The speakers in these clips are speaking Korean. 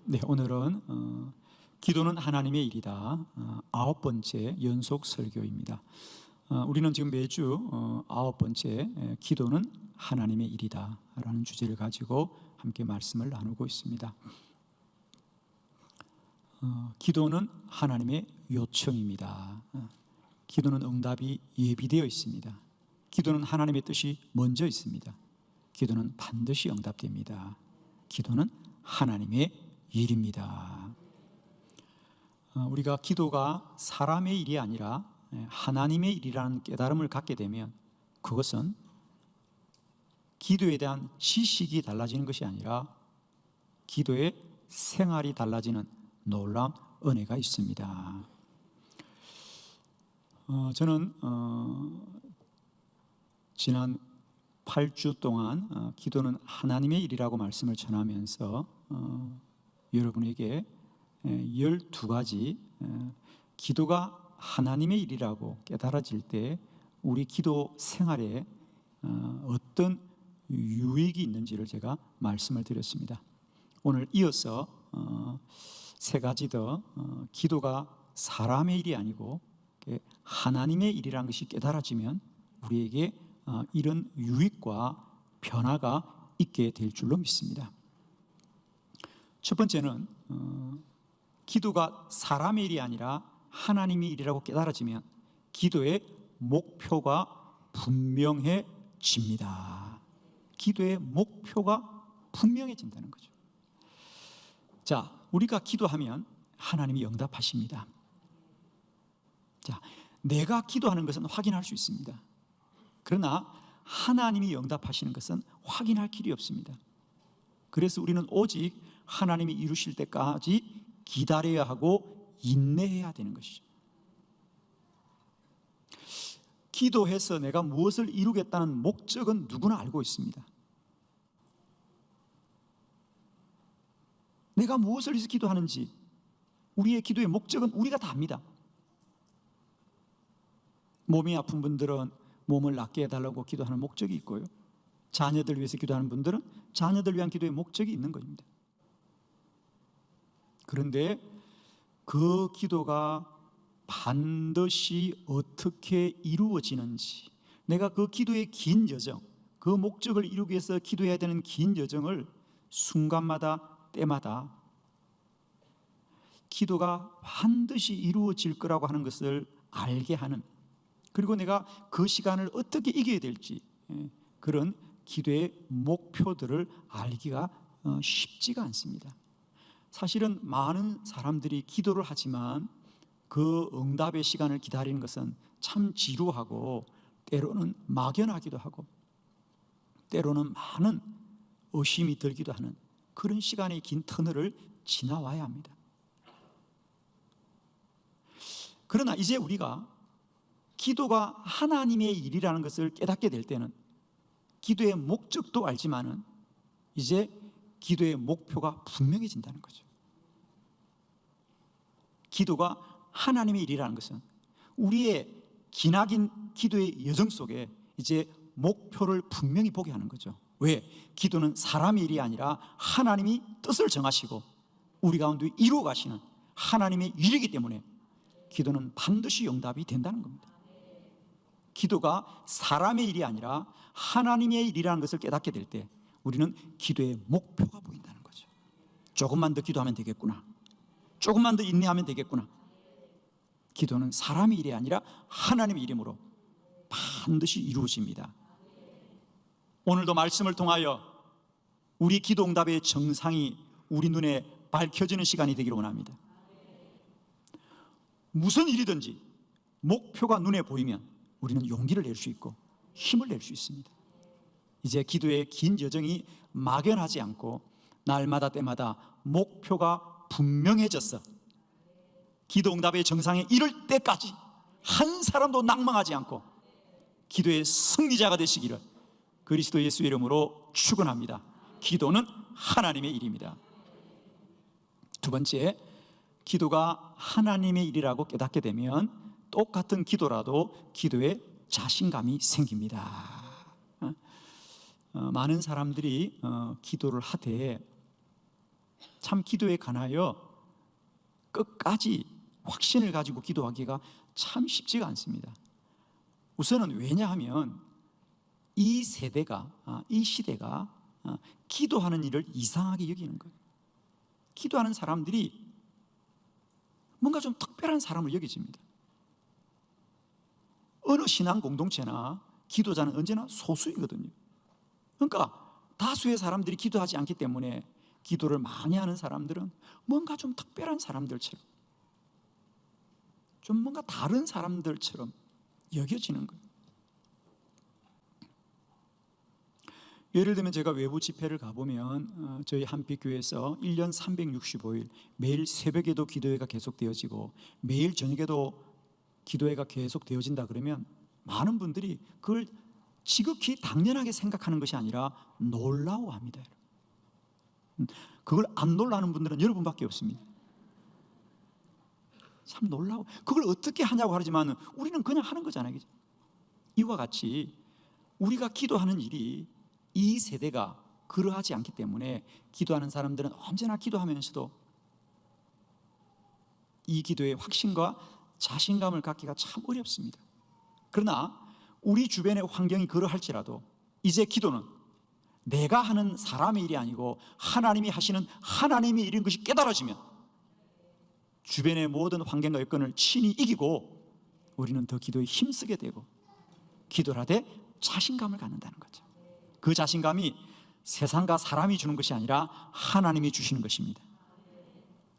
네, 오늘은 기도는 하나님의 일이다. 9번째 연속 설교입니다. 우리는 지금 매주 9번째 기도는 하나님의 일이다 라는 주제를 가지고 함께 말씀을 나누고 있습니다. 기도는 하나님의 요청입니다. 기도는 응답이 예비되어 있습니다. 기도는 하나님의 뜻이 먼저 있습니다. 기도는 반드시 응답됩니다. 기도는 하나님의 일입니다. 우리가 기도가 사람의 일이 아니라 하나님의 일이라는 깨달음을 갖게 되면 그것은 기도에 대한 지식이 달라지는 것이 아니라 기도의 생활이 달라지는 놀라운 은혜가 있습니다. 저는 지난 8주 동안 기도는 하나님의 일이라고 말씀을 전하면서 여러분에게 12가지 기도가 하나님의 일이라고 깨달아질 때 우리 기도 생활에 어떤 유익이 있는지를 제가 말씀을 드렸습니다. 오늘 이어서 3가지 더 기도가 사람의 일이 아니고 하나님의 일이라는 것이 깨달아지면 우리에게 이런 유익과 변화가 있게 될 줄로 믿습니다. 첫 번째는 기도가 사람의 일이 아니라 하나님의 일이라고 깨달아지면 기도의 목표가 분명해집니다. 기도의 목표가 분명해진다는 거죠. 자, 우리가 기도하면 하나님이 응답하십니다. 자, 내가 기도하는 것은 확인할 수 있습니다. 그러나 하나님이 응답하시는 것은 확인할 길이 없습니다. 그래서 우리는 오직 하나님이 이루실 때까지 기다려야 하고 인내해야 되는 것이죠. 기도해서 내가 무엇을 이루겠다는 목적은 누구나 알고 있습니다. 내가 무엇을 위해서 기도하는지 우리의 기도의 목적은 우리가 다 압니다. 몸이 아픈 분들은 몸을 낫게 해달라고 기도하는 목적이 있고요, 자녀들 위해서 기도하는 분들은 자녀들 위한 기도의 목적이 있는 것입니다. 그런데 그 기도가 반드시 어떻게 이루어지는지, 내가 그 기도의 긴 여정, 그 목적을 이루기 위해서 기도해야 되는 긴 여정을 순간마다 때마다 기도가 반드시 이루어질 거라고 하는 것을 알게 하는, 그리고 내가 그 시간을 어떻게 이겨야 될지 그런 기도의 목표들을 알기가 쉽지가 않습니다. 사실은 많은 사람들이 기도를 하지만 그 응답의 시간을 기다리는 것은 참 지루하고 때로는 막연하기도 하고 때로는 많은 의심이 들기도 하는 그런 시간의 긴 터널을 지나와야 합니다. 그러나 이제 우리가 기도가 하나님의 일이라는 것을 깨닫게 될 때는 기도의 목적도 알지만은 이제 기도의 목표가 분명해진다는 거죠. 기도가 하나님의 일이라는 것은 우리의 기나긴 기도의 여정 속에 이제 목표를 분명히 보게 하는 거죠. 왜? 기도는 사람의 일이 아니라 하나님이 뜻을 정하시고 우리 가운데 이루어 가시는 하나님의 일이기 때문에 기도는 반드시 응답이 된다는 겁니다. 기도가 사람의 일이 아니라 하나님의 일이라는 것을 깨닫게 될 때 우리는 기도의 목표가 보인다는 거죠. 조금만 더 기도하면 되겠구나, 조금만 더 인내하면 되겠구나. 기도는 사람의 일이 아니라 하나님의 이름으로 반드시 이루어집니다. 오늘도 말씀을 통하여 우리 기도 응답의 정상이 우리 눈에 밝혀지는 시간이 되기를 원합니다. 무슨 일이든지 목표가 눈에 보이면 우리는 용기를 낼 수 있고 힘을 낼 수 있습니다. 이제 기도의 긴 여정이 막연하지 않고 날마다 때마다 목표가 분명해졌어. 기도 응답의 정상에 이를 때까지 한 사람도 낭망하지 않고 기도의 승리자가 되시기를 그리스도 예수의 이름으로 축원합니다. 기도는 하나님의 일입니다. 두 번째, 기도가 하나님의 일이라고 깨닫게 되면 똑같은 기도라도 기도에 자신감이 생깁니다. 많은 사람들이 기도를 하되 참 기도에 관하여 끝까지 확신을 가지고 기도하기가 참 쉽지가 않습니다. 우선은 왜냐하면 이 세대가, 이 시대가 기도하는 일을 이상하게 여기는 거예요. 기도하는 사람들이 뭔가 좀 특별한 사람을 여기집니다. 어느 신앙 공동체나 기도자는 언제나 소수이거든요. 그러니까 다수의 사람들이 기도하지 않기 때문에 기도를 많이 하는 사람들은 뭔가 좀 특별한 사람들처럼, 좀 뭔가 다른 사람들처럼 여겨지는 거예요. 예를 들면 제가 외부 집회를 가보면 저희 한빛교회에서 1년 365일 매일 새벽에도 기도회가 계속되어지고 매일 저녁에도 기도회가 계속되어진다 그러면 많은 분들이 그걸 지극히 당연하게 생각하는 것이 아니라 놀라워합니다. 그걸 안 놀라는 분들은 여러분밖에 없습니다. 참 놀라워. 그걸 어떻게 하냐고 하지만 우리는 그냥 하는 거잖아요. 그죠? 이와 같이 우리가 기도하는 일이 이 세대가 그러하지 않기 때문에 기도하는 사람들은 언제나 기도하면서도 이 기도의 확신과 자신감을 갖기가 참 어렵습니다. 그러나 우리 주변의 환경이 그러할지라도 이제 기도는 내가 하는 사람의 일이 아니고 하나님이 하시는 하나님의 일인 것이 깨달아지면 주변의 모든 환경과 여건을 친히 이기고 우리는 더 기도에 힘쓰게 되고 기도를 하되 자신감을 갖는다는 거죠. 그 자신감이 세상과 사람이 주는 것이 아니라 하나님이 주시는 것입니다.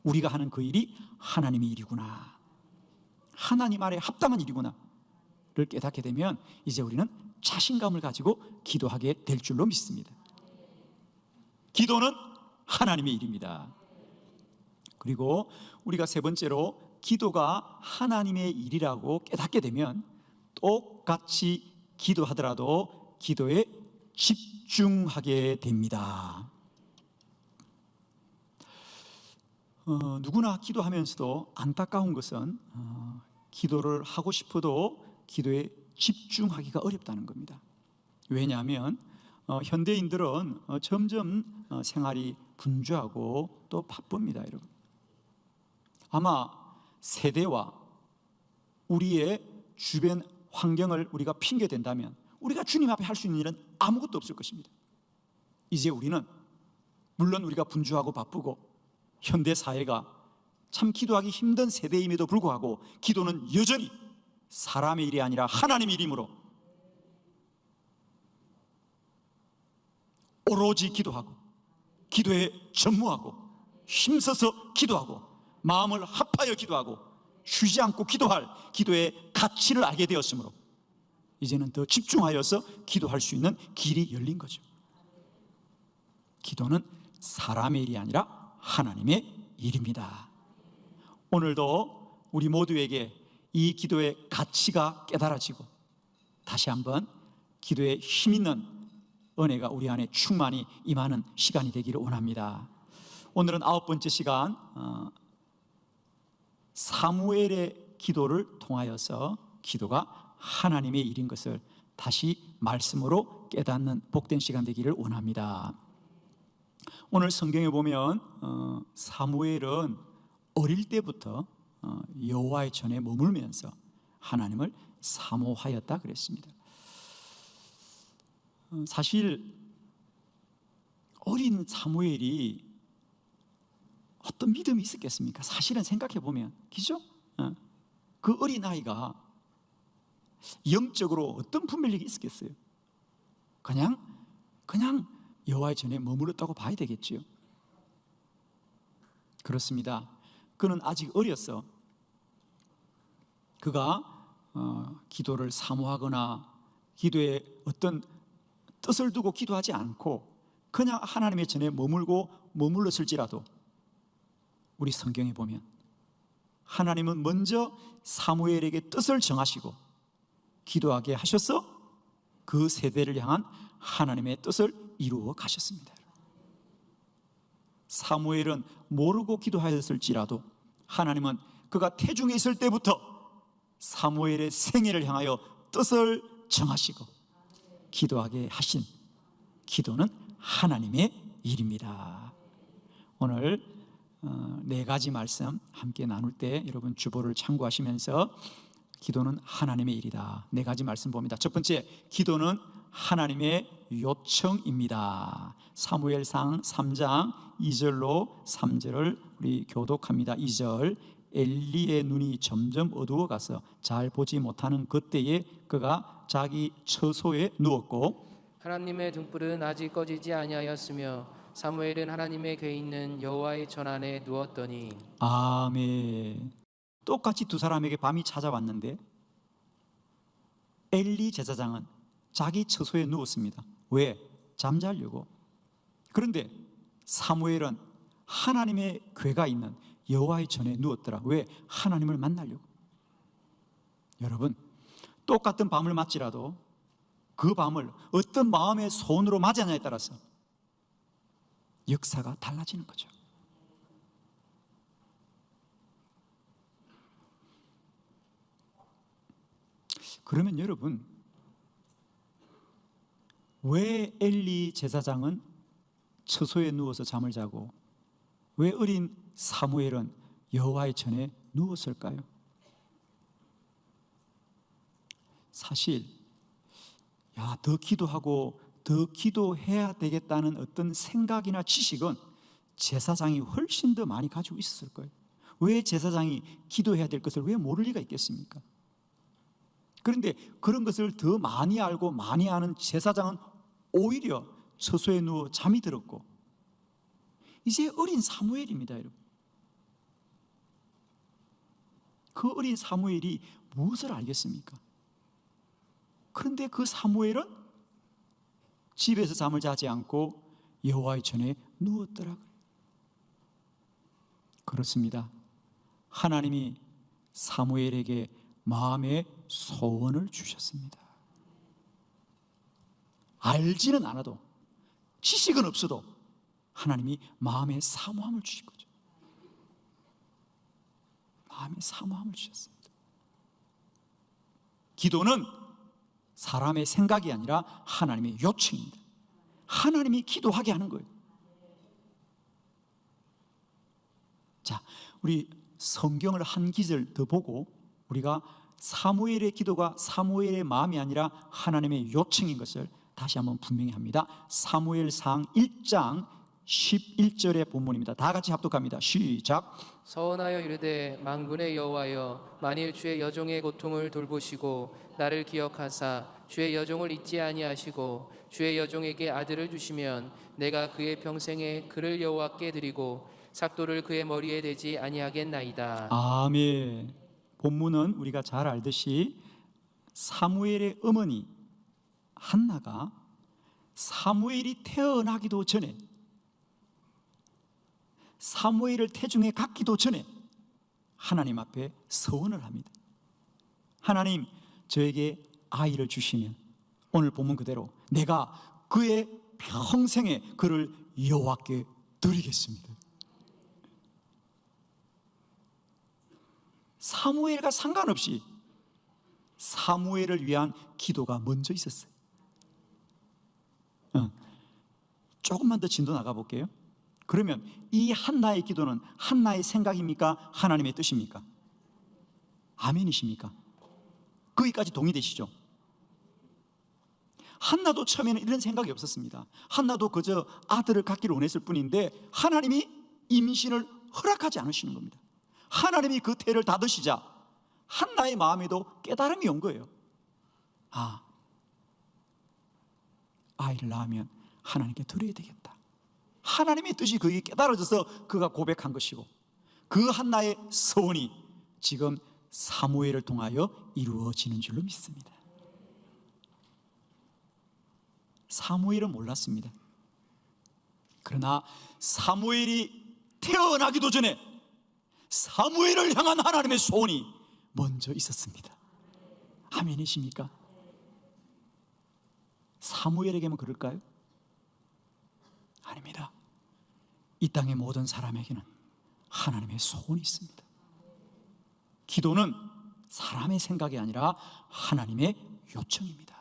우리가 하는 그 일이 하나님의 일이구나, 하나님 아래 합당한 일이구나를 깨닫게 되면 이제 우리는 자신감을 가지고 기도하게 될 줄로 믿습니다. 기도는 하나님의 일입니다. 그리고 우리가 세 번째로 기도가 하나님의 일이라고 깨닫게 되면 똑같이 기도하더라도 기도에 집중하게 됩니다. 누구나 기도하면서도 안타까운 것은 기도를 하고 싶어도 기도에 집중하기가 어렵다는 겁니다. 왜냐하면 현대인들은 점점 생활이 분주하고 또 바쁩니다. 여러분, 아마 세대와 우리의 주변 환경을 우리가 핑계 댄다면 우리가 주님 앞에 할 수 있는 일은 아무것도 없을 것입니다. 이제 우리는 물론 우리가 분주하고 바쁘고 현대 사회가 참 기도하기 힘든 세대임에도 불구하고 기도는 여전히 사람의 일이 아니라 하나님의 일이므로 오로지 기도하고 기도에 전무하고 힘써서 기도하고 마음을 합하여 기도하고 쉬지 않고 기도할 기도의 가치를 알게 되었으므로 이제는 더 집중하여서 기도할 수 있는 길이 열린 거죠. 기도는 사람의 일이 아니라 하나님의 일입니다. 오늘도 우리 모두에게 이 기도의 가치가 깨달아지고 다시 한번 기도에 힘 있는 은혜가 우리 안에 충만히 임하는 시간이 되기를 원합니다. 오늘은 9번째 시간 사무엘의 기도를 통하여서 기도가 하나님의 일인 것을 다시 말씀으로 깨닫는 복된 시간 되기를 원합니다. 오늘 성경에 보면 사무엘은 어릴 때부터 여호와의 전에 머물면서 하나님을 사모하였다 그랬습니다. 사실 어린 사무엘이 어떤 믿음이 있었겠습니까? 사실은 생각해 보면, 그죠? 그 어린 아이가 영적으로 어떤 분별력이 있었겠어요? 그냥 여호와의 전에 머물렀다고 봐야 되겠지요. 그렇습니다. 그는 아직 어려서 그가 기도를 사모하거나 기도에 어떤 뜻을 두고 기도하지 않고 그냥 하나님의 전에 머물렀을지라도 우리 성경에 보면 하나님은 먼저 사무엘에게 뜻을 정하시고 기도하게 하셔서 그 세대를 향한 하나님의 뜻을 이루어 가셨습니다. 사무엘은 모르고 기도하였을지라도 하나님은 그가 태중에 있을 때부터 사무엘의 생애를 향하여 뜻을 정하시고 기도하게 하신 기도는 하나님의 일입니다. 오늘 네 가지 말씀 함께 나눌 때 여러분 주보를 참고하시면서 기도는 하나님의 일이다. 네 가지 말씀 봅니다. 첫 번째, 기도는 하나님의 요청입니다. 사무엘상 3장 2절로 3절을 우리 교독합니다. 2절, 엘리의 눈이 점점 어두워가서 잘 보지 못하는 그때에 그가 자기 처소에 누웠고 하나님의 등불은 아직 꺼지지 아니하였으며 사무엘은 하나님의 궤 있는 여호와의 전 안에 누웠더니. 아멘. 똑같이 두 사람에게 밤이 찾아왔는데 엘리 제사장은 자기 처소에 누웠습니다. 왜? 잠자려고. 그런데 사무엘은 하나님의 궤가 있는 여호와의 전에 누웠더라. 왜? 하나님을 만나려고. 여러분, 똑같은 밤을 맞지라도 그 밤을 어떤 마음의 소원으로 맞이하냐에 따라서 역사가 달라지는 거죠. 그러면 여러분, 왜 엘리 제사장은 처소에 누워서 잠을 자고 왜 어린 사무엘은 여호와의 전에 누웠을까요? 사실 더 기도하고 더 기도해야 되겠다는 어떤 생각이나 지식은 제사장이 훨씬 더 많이 가지고 있었을 거예요. 왜 제사장이 기도해야 될 것을 왜 모를 리가 있겠습니까? 그런데 그런 것을 더 많이 알고 많이 아는 제사장은 오히려 처소에 누워 잠이 들었고, 이제 어린 사무엘입니다, 여러분. 그 어린 사무엘이 무엇을 알겠습니까? 그런데 그 사무엘은 집에서 잠을 자지 않고 여호와의 전에 누웠더라고요. 그렇습니다. 하나님이 사무엘에게 마음의 소원을 주셨습니다. 알지는 않아도, 지식은 없어도 하나님이 마음의 사모함을 주신 거죠. 마음의 사모함을 주셨습니다. 기도는 사람의 생각이 아니라 하나님의 요청입니다. 하나님이 기도하게 하는 거예요. 자, 우리 성경을 한 기절 더 보고 우리가 사무엘의 기도가 사무엘의 마음이 아니라 하나님의 요청인 것을 다시 한번 분명히 합니다. 사무엘상 1장 11절의 본문입니다. 다 같이 합독합니다. 시작. 서원하여 이르되 만군의 여호와여, 만일 주의 여종의 고통을 돌보시고 나를 기억하사 주의 여종을 잊지 아니하시고 주의 여종에게 아들을 주시면 내가 그의 평생에 그를 여호와께 드리고 삭도를 그의 머리에 대지 아니하겠나이다. 아멘. 본문은 우리가 잘 알듯이 사무엘의 어머니 한나가 사무엘이 태어나기도 전에, 사무엘을 태중에 갖기도 전에 하나님 앞에 서원을 합니다. 하나님, 저에게 아이를 주시면 오늘 본문 그대로 내가 그의 평생에 그를 여호와께 드리겠습니다. 사무엘과 상관없이 사무엘을 위한 기도가 먼저 있었어요. 조금만 더 진도 나가볼게요. 그러면 이 한나의 기도는 한나의 생각입니까? 하나님의 뜻입니까? 아멘이십니까? 거기까지 동의되시죠? 한나도 처음에는 이런 생각이 없었습니다. 한나도 그저 아들을 갖기를 원했을 뿐인데 하나님이 임신을 허락하지 않으시는 겁니다. 하나님이 그 태를 닫으시자 한나의 마음에도 깨달음이 온 거예요. 아이를 낳으면 하나님께 드려야 되겠다. 하나님의 뜻이 그게 깨달아져서 그가 고백한 것이고, 그 한나의 소원이 지금 사무엘을 통하여 이루어지는 줄로 믿습니다. 사무엘은 몰랐습니다. 그러나 사무엘이 태어나기도 전에 사무엘을 향한 하나님의 소원이 먼저 있었습니다. 아멘이십니까? 사무엘에게만 그럴까요? 아닙니다. 이 땅의 모든 사람에게는 하나님의 소원이 있습니다. 기도는 사람의 생각이 아니라 하나님의 요청입니다.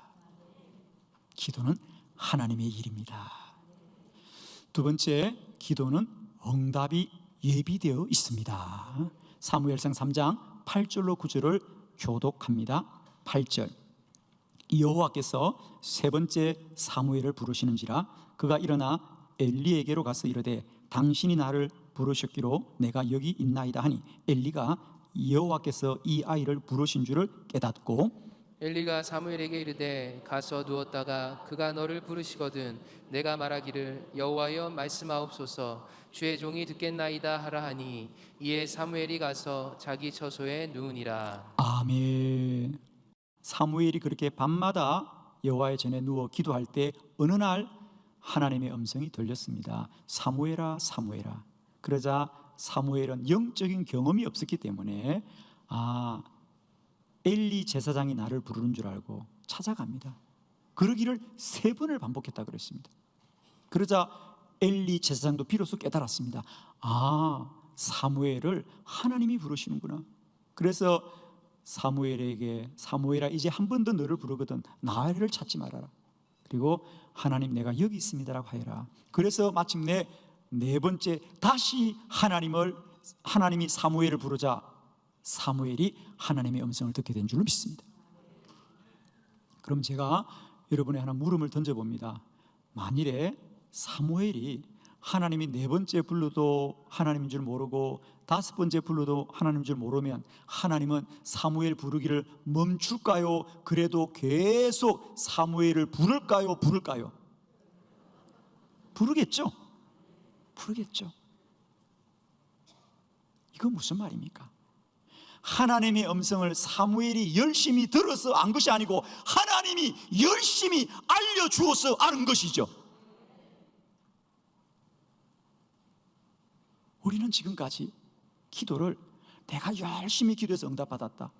기도는 하나님의 일입니다. 두 번째, 기도는 응답이 예비되어 있습니다. 사무엘상 3장 8절로 9절을 교독합니다. 8절, 여호와께서 세 번째 사무엘을 부르시는지라 그가 일어나 엘리에게로 가서 이르되 당신이 나를 부르셨기로 내가 여기 있나이다 하니 엘리가 여호와께서 이 아이를 부르신 줄을 깨닫고 엘리가 사무엘에게 이르되 가서 누웠다가 그가 너를 부르시거든 내가 말하기를 여호와여 말씀하옵소서 주의 종이 듣겠나이다 하라 하니 이에 사무엘이 가서 자기 처소에 누우니라. 아멘. 사무엘이 그렇게 밤마다 여호와의 전에 누워 기도할 때 어느 날 하나님의 음성이 들렸습니다. 사무엘아 사무엘아. 그러자 사무엘은 영적인 경험이 없었기 때문에 엘리 제사장이 나를 부르는 줄 알고 찾아갑니다. 그러기를 3번을 반복했다 그랬습니다. 그러자 엘리 제사장도 비로소 깨달았습니다. 사무엘을 하나님이 부르시는구나. 그래서 사무엘에게 사무엘아 이제 한 번 더 너를 부르거든 나를 찾지 말아라. 그리고 하나님 내가 여기 있습니다라고 하여라. 그래서 마침내 4번째 다시 하나님이 사무엘을 부르자 사무엘이 하나님의 음성을 듣게 된 줄로 믿습니다. 그럼 제가 여러분의 하나 물음을 던져봅니다. 만일에 사무엘이 하나님이 4번째 불러도 하나님인 줄 모르고 5번째 불러도 하나님인 줄 모르면 하나님은 사무엘 부르기를 멈출까요? 그래도 계속 사무엘을 부를까요? 부르겠죠? 이건 무슨 말입니까? 하나님의 음성을 사무엘이 열심히 들어서 안 것이 아니고 하나님이 열심히 알려주어서 아는 것이죠. 우리는 지금까지 기도를 내가 열심히 기도해서 응답받았다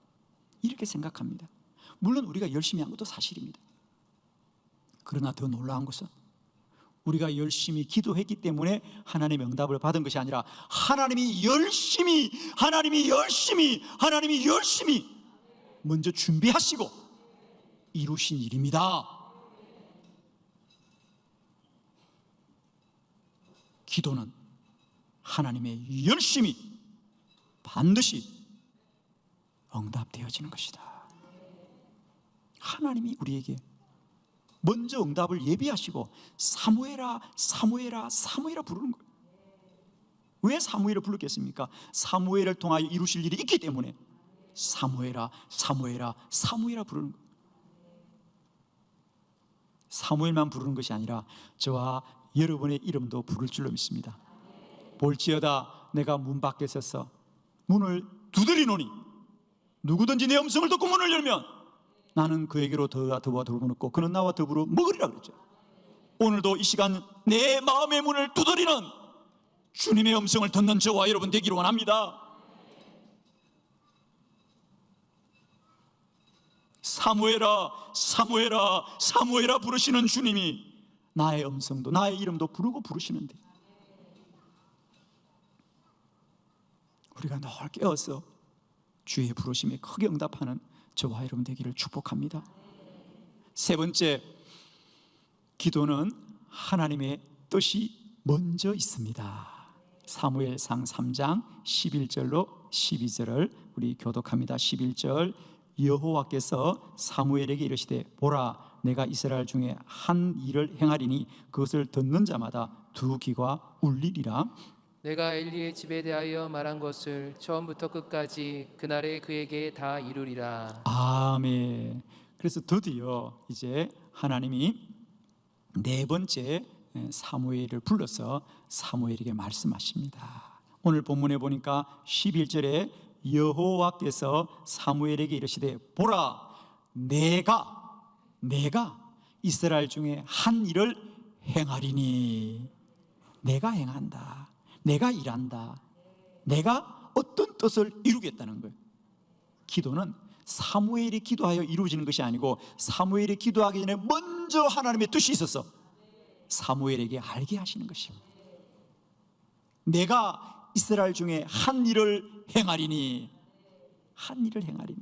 이렇게 생각합니다. 물론 우리가 열심히 한 것도 사실입니다. 그러나 더 놀라운 것은 우리가 열심히 기도했기 때문에 하나님의 응답을 받은 것이 아니라 하나님이 열심히 먼저 준비하시고 이루신 일입니다. 기도는 하나님의 열심히 반드시 응답되어지는 것이다. 하나님이 우리에게 먼저 응답을 예비하시고 사무엘아 부르는 거예요. 왜 사무엘을 부르겠습니까? 사무엘을 통하여 이루실 일이 있기 때문에 사무엘아 부르는 거예요. 사무엘만 부르는 것이 아니라 저와 여러분의 이름도 부를 줄로 믿습니다. 볼지어다 내가 문 밖에 서서 문을 두드리노니 누구든지 내 음성을 듣고 문을 열면 나는 그에게로 더와 더불어 넣고 그는 나와 더불어 먹으리라 그랬죠. 오늘도 이 시간 내 마음의 문을 두드리는 주님의 음성을 듣는 저와 여러분 되기를 원합니다. 사무엘아 부르시는 주님이 나의 음성도 나의 이름도 부르고 부르시는데 우리가 늘 깨어서 주의 부르심에 크게 응답하는 저와 여러분 되기를 축복합니다. 3번째, 기도는 하나님의 뜻이 먼저 있습니다. 사무엘상 3장 11절로 12절을 우리 교독합니다. 11절, 여호와께서 사무엘에게 이르시되 보라 내가 이스라엘 중에 한 일을 행하리니 그것을 듣는 자마다 두 귀가 울리리라. 내가 엘리의 집에 대하여 말한 것을 처음부터 끝까지 그날에 그에게 다 이루리라. 아멘. 그래서 드디어 이제 하나님이 4번째 사무엘을 불러서 사무엘에게 말씀하십니다. 오늘 본문에 보니까 11절에 여호와께서 사무엘에게 이르시되 보라 내가 이스라엘 중에 한 일을 행하리니. 내가 행한다, 내가 일한다, 내가 어떤 뜻을 이루겠다는 거예요. 기도는 사무엘이 기도하여 이루어지는 것이 아니고 사무엘이 기도하기 전에 먼저 하나님의 뜻이 있어서 사무엘에게 알게 하시는 것입니다. 내가 이스라엘 중에 한 일을 행하리니. 한 일을 행하리니.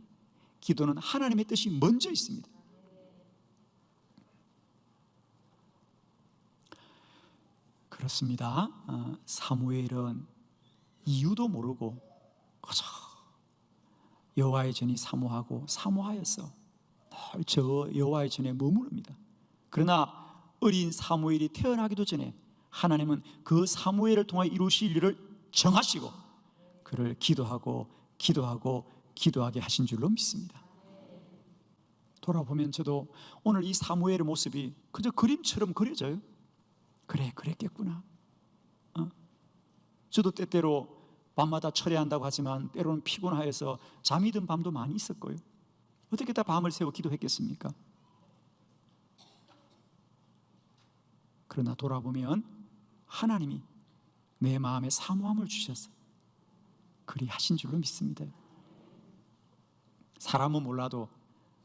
기도는 하나님의 뜻이 먼저 있습니다. 그렇습니다. 사무엘은 이유도 모르고 그저 여호와의 전이 사모하고 사모하여서 늘 저 여호와의 전에 머무릅니다. 그러나 어린 사무엘이 태어나기도 전에 하나님은 그 사무엘을 통하여 이루실 일을 정하시고 그를 기도하게 하신 줄로 믿습니다. 돌아보면 저도 오늘 이 사무엘의 모습이 그저 그림처럼 그려져요. 그래, 그랬겠구나. 저도 때때로 밤마다 철야한다고 하지만 때로는 피곤하여서 잠이 든 밤도 많이 있을 거예요. 어떻게 다 밤을 새워 기도했겠습니까? 그러나 돌아보면 하나님이 내 마음에 사모함을 주셔서 그리 하신 줄로 믿습니다. 사람은 몰라도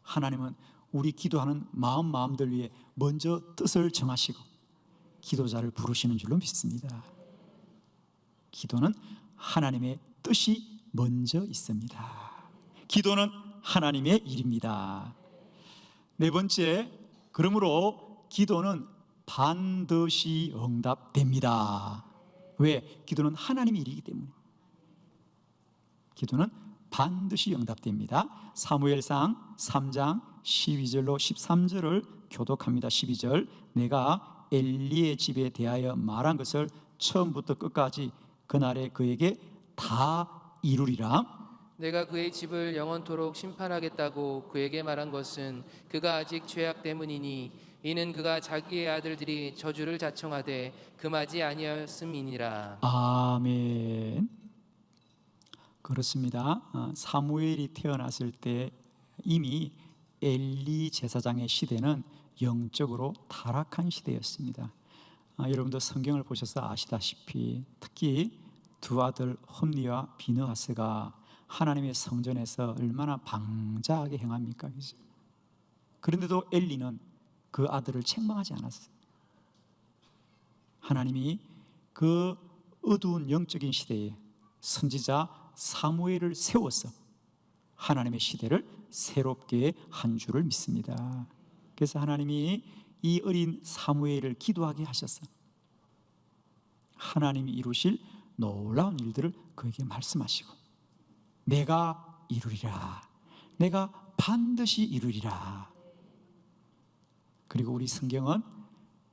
하나님은 우리 기도하는 마음들 위에 먼저 뜻을 정하시고 기도자를 부르시는 줄로 믿습니다. 기도는 하나님의 뜻이 먼저 있습니다. 기도는 하나님의 일입니다. 네 번째, 그러므로 기도는 반드시 응답됩니다. 왜? 기도는 하나님의 일이기 때문에. 기도는 반드시 응답됩니다. 사무엘상 3장 12절로 13절을 교독합니다. 12절, 내가 엘리의 집에 대하여 말한 것을 처음부터 끝까지 그날에 그에게 다 이루리라. 내가 그의 집을 영원토록 심판하겠다고 그에게 말한 것은 그가 아직 죄악 때문이니 이는 그가 자기의 아들들이 저주를 자청하되 금하지 아니하였음이니라. 아멘. 그렇습니다. 사무엘이 태어났을 때 이미 엘리 제사장의 시대는 영적으로 타락한 시대였습니다. 여러분도 성경을 보셔서 아시다시피 특히 두 아들 홈리와 비느하스가 하나님의 성전에서 얼마나 방자하게 행합니까? 그런데도 엘리는 그 아들을 책망하지 않았어요. 하나님이 그 어두운 영적인 시대에 선지자 사무엘을 세워서 하나님의 시대를 새롭게 한 줄을 믿습니다. 그래서 하나님이 이 어린 사무엘을 기도하게 하셔서 하나님이 이루실 놀라운 일들을 그에게 말씀하시고 내가 이루리라, 내가 반드시 이루리라. 그리고 우리 성경은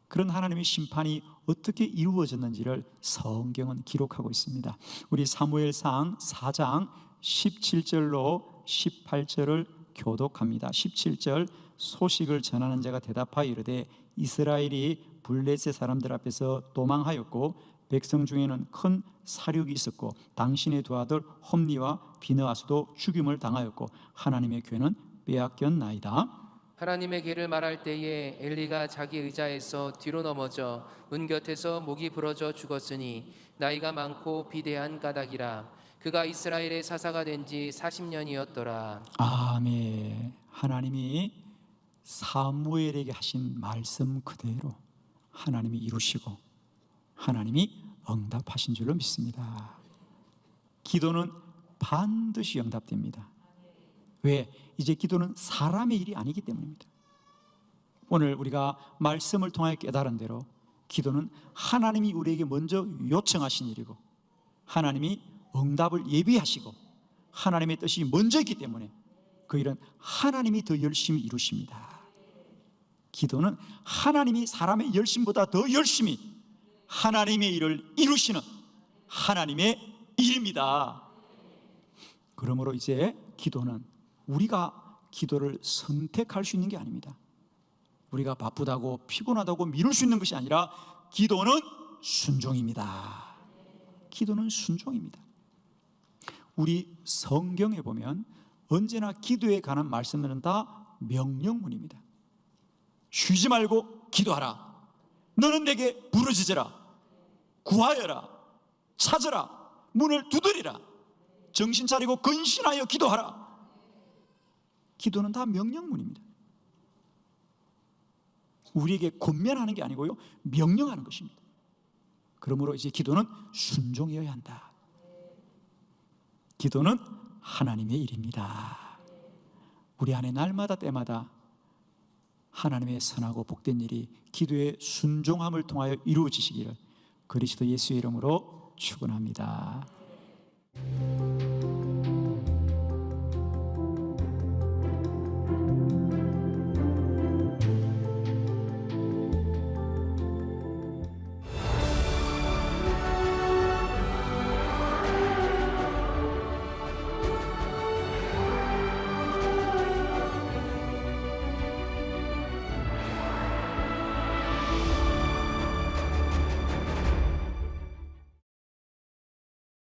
그런 하나님의 심판이 어떻게 이루어졌는지를 성경은 기록하고 있습니다. 우리 사무엘상 4장 17절로 18절을 교독합니다. 17절, 소식을 전하는 자가 대답하여 이르되 이스라엘이 블레셋 사람들 앞에서 도망하였고 백성 중에는 큰 사륙이 있었고 당신의 두 아들 홈리와 비느하스도 죽임을 당하였고 하나님의 괴는 빼앗겼나이다. 하나님의 길을 말할 때에 엘리가 자기 의자에서 뒤로 넘어져 문 곁에서 목이 부러져 죽었으니 나이가 많고 비대한 까닭이라. 그가 이스라엘의 사사가 된 지 40년이었더라. 아멘. 하나님이 사무엘에게 하신 말씀 그대로 하나님이 이루시고 하나님이 응답하신 줄로 믿습니다. 기도는 반드시 응답됩니다. 왜? 이제 기도는 사람의 일이 아니기 때문입니다. 오늘 우리가 말씀을 통하여 깨달은 대로 기도는 하나님이 우리에게 먼저 요청하신 일이고 하나님이 응답을 예비하시고 하나님의 뜻이 먼저 있기 때문에 그 일은 하나님이 더 열심히 이루십니다. 기도는 하나님이 사람의 열심보다 더 열심히 하나님의 일을 이루시는 하나님의 일입니다. 그러므로 이제 기도는 우리가 기도를 선택할 수 있는 게 아닙니다. 우리가 바쁘다고 피곤하다고 미룰 수 있는 것이 아니라 기도는 순종입니다. 기도는 순종입니다. 우리 성경에 보면 언제나 기도에 관한 말씀들은 다 명령문입니다. 쉬지 말고 기도하라. 너는 내게 부르짖으라. 구하여라. 찾으라. 문을 두드리라. 정신 차리고 근신하여 기도하라. 기도는 다 명령문입니다. 우리에게 권면하는 게 아니고요, 명령하는 것입니다. 그러므로 이제 기도는 순종이어야 한다. 기도는 하나님의 일입니다. 우리 안에 날마다 때마다 하나님의 선하고 복된 일이 기도의 순종함을 통하여 이루어지시기를 그리스도 예수의 이름으로 축원합니다.